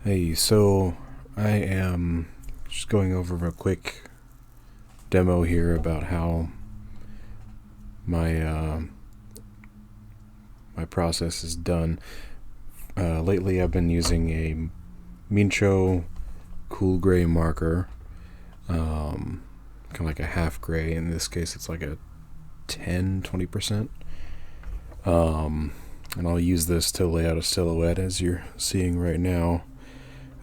Hey, so I am just going over a quick demo here about how my my process is done. Lately, I've been using a Mincho cool gray marker, kind of like a half gray. In this case, it's like a 10-20%. And I'll use this to lay out a silhouette as you're seeing right now.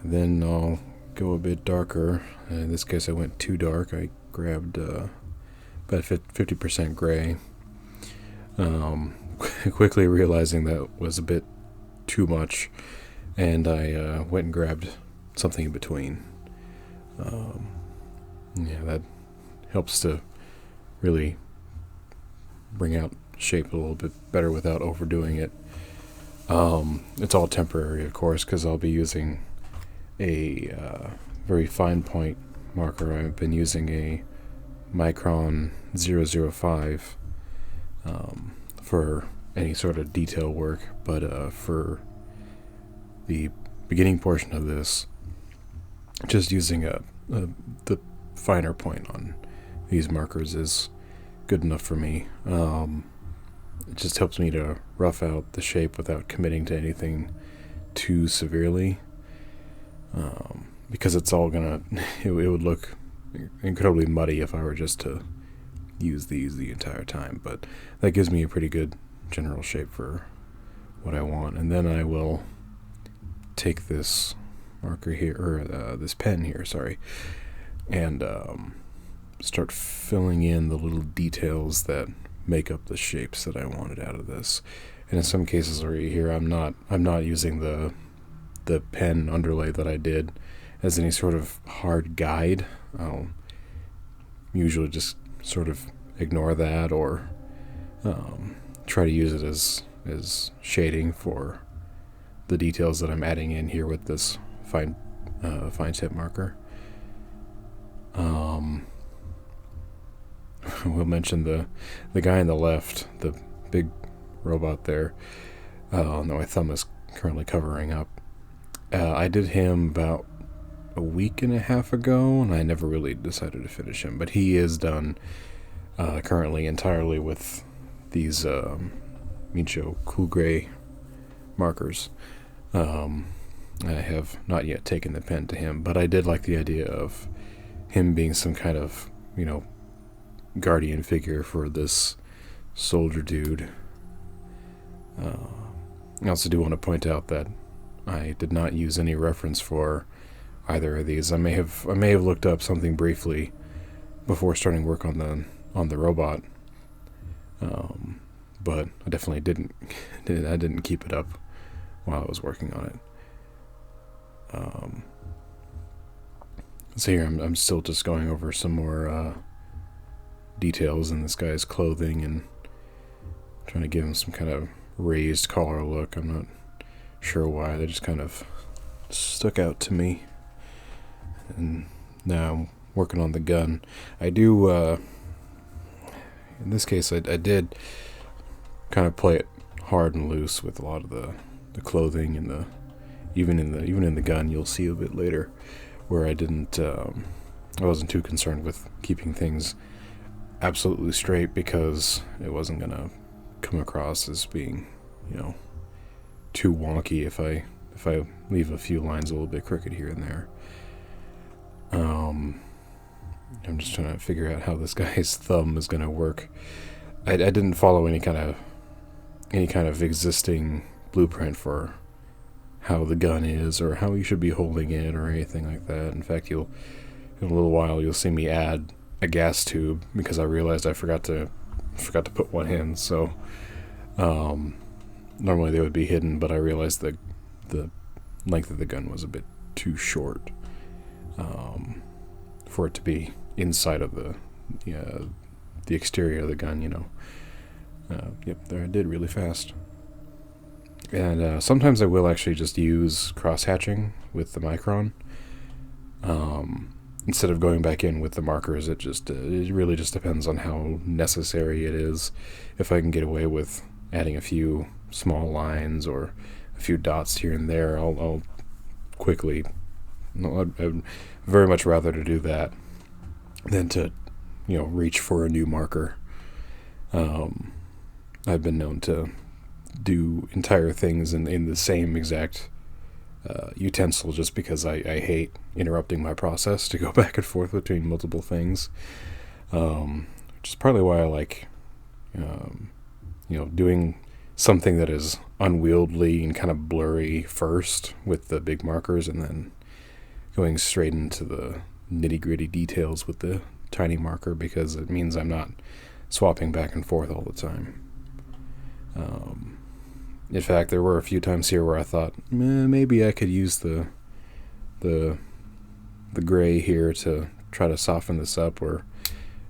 And then I'll go a bit darker. In this case, I went too dark. I grabbed about 50% gray. Quickly realizing that was a bit too much, and I went and grabbed something in between. Yeah, that helps to really bring out shape a little bit better without overdoing it. It's all temporary, of course, because I'll be using a very fine point marker. I've been using a Micron 005 for any sort of detail work, but for the beginning portion of this, just using the finer point on these markers is good enough for me. It just helps me to rough out the shape without committing to anything too severely, because it's all gonna it would look incredibly muddy if I were just to use these the entire time, but that gives me a pretty good general shape for what I want. And then I will take this marker here, or this pen here, sorry, and start filling in the little details that make up the shapes that I wanted out of this. And in some cases right here, I'm not using the pen underlay that I did as any sort of hard guide. I'll usually just sort of ignore that, or try to use it as shading for the details that I'm adding in here with this fine tip marker. We'll mention the guy on the left, the big robot there, that my thumb is currently covering up. I did him about a week and a half ago, and I never really decided to finish him, but he is done currently entirely with these Mincho Cool Gray markers. I have not yet taken the pen to him, but I did like the idea of him being some kind of, guardian figure for this soldier dude. I also do want to point out that I did not use any reference for either of these. I may have looked up something briefly before starting work on the robot, but I definitely didn't I didn't keep it up while I was working on it. So here I'm still just going over some more details in this guy's clothing and trying to give him some kind of raised collar look. I'm not sure why, they just kind of stuck out to me. And now I'm working on the gun. I do, in this case, I did kind of play it hard and loose with a lot of the clothing and even in the gun. You'll see a bit later where I wasn't too concerned with keeping things absolutely straight, because it wasn't gonna come across as being, too wonky if I leave a few lines a little bit crooked here and there. I'm just trying to figure out how this guy's thumb is gonna work. I didn't follow any kind of existing blueprint for how the gun is or how you should be holding it or anything like that. In fact, in a little while you'll see me add a gas tube, because I realized I forgot to put one in. So normally they would be hidden, but I realized that the length of the gun was a bit too short for it to be inside of the exterior of the gun. Yep, there I did really fast. And sometimes I will actually just use cross-hatching with the Micron. Instead of going back in with the markers, it really just depends on how necessary it is. If I can get away with adding a few small lines or a few dots here and there, I'll quickly. No, I'd very much rather to do that than to, reach for a new marker. I've been known to do entire things in the same exact utensil just because I hate interrupting my process to go back and forth between multiple things. Which is partly why I like, doing something that is unwieldy and kind of blurry first with the big markers, and then going straight into the nitty-gritty details with the tiny marker, because it means I'm not swapping back and forth all the time. In fact, there were a few times here where I thought, maybe I could use the gray here to try to soften this up, or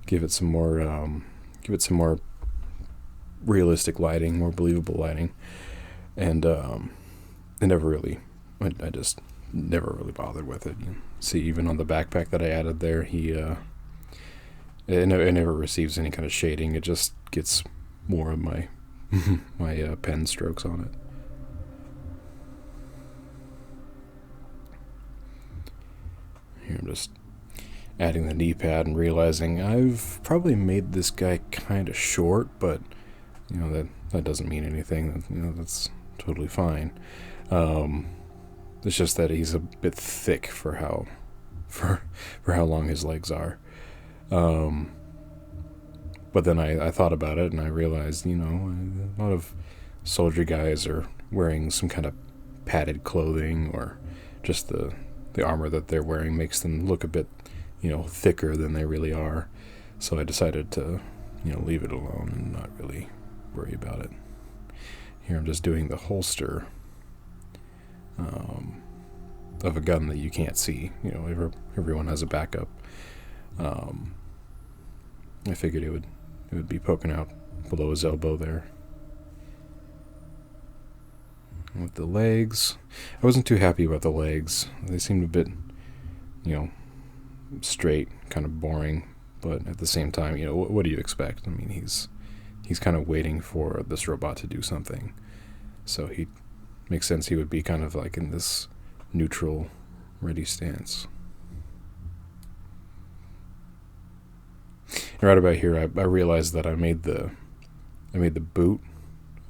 give it some more realistic lighting, more believable lighting. And I just never really bothered with it. You see, even on the backpack that I added there, it never receives any kind of shading. It just gets more of my pen strokes on it. Here I'm just adding the knee pad and realizing I've probably made this guy kind of short, but that doesn't mean anything. That's totally fine. It's just that he's a bit thick for how long his legs are. But then I thought about it and I realized, a lot of soldier guys are wearing some kind of padded clothing, or just the armor that they're wearing makes them look a bit, thicker than they really are. So I decided to, leave it alone and not really worry about it. Here I'm just doing the holster of a gun that you can't see. Everyone has a backup. I figured it would be poking out below his elbow there. And with the legs, I wasn't too happy about the legs. They seemed a bit, straight, kind of boring. But at the same time, what do you expect? I mean, he's kind of waiting for this robot to do something. So he makes sense he would be kind of like in this neutral, ready stance. And right about here, I realized that I made the boot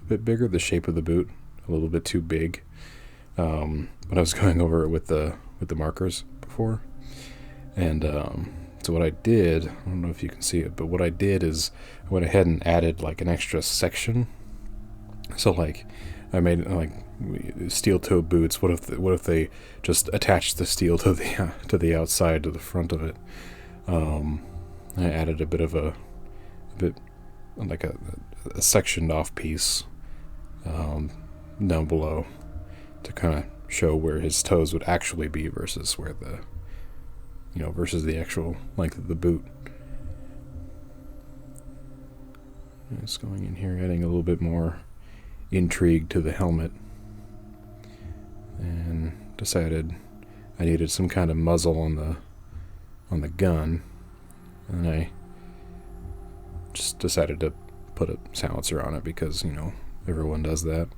a bit bigger, the shape of the boot a little bit too big. When I was going over it with the markers before, and so what I did, I don't know if you can see it, but what I did is I went ahead and added like an extra section. So like I made like steel toe boots. What if they just attached the steel to the outside, to the front of it? I added a bit like a sectioned off piece down below to kind of show where his toes would actually be versus where versus the actual length of the boot. Just going in here, adding a little bit more intrigue to the helmet, and decided I needed some kind of muzzle on the gun, and I just decided to put a silencer on it because everyone does that.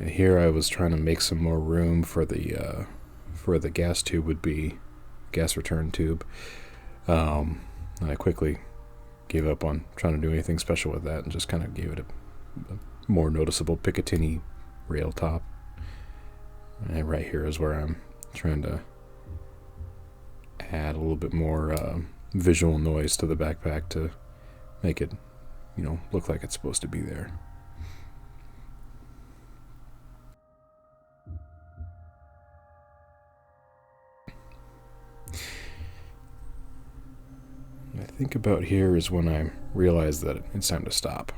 Here I was trying to make some more room for the gas tube would be, gas return tube. And I quickly gave up on trying to do anything special with that and just kind of gave it a more noticeable Picatinny rail top. And right here is where I'm trying to add a little bit more visual noise to the backpack to make it, look like it's supposed to be there. I think about here is when I realized that it's time to stop.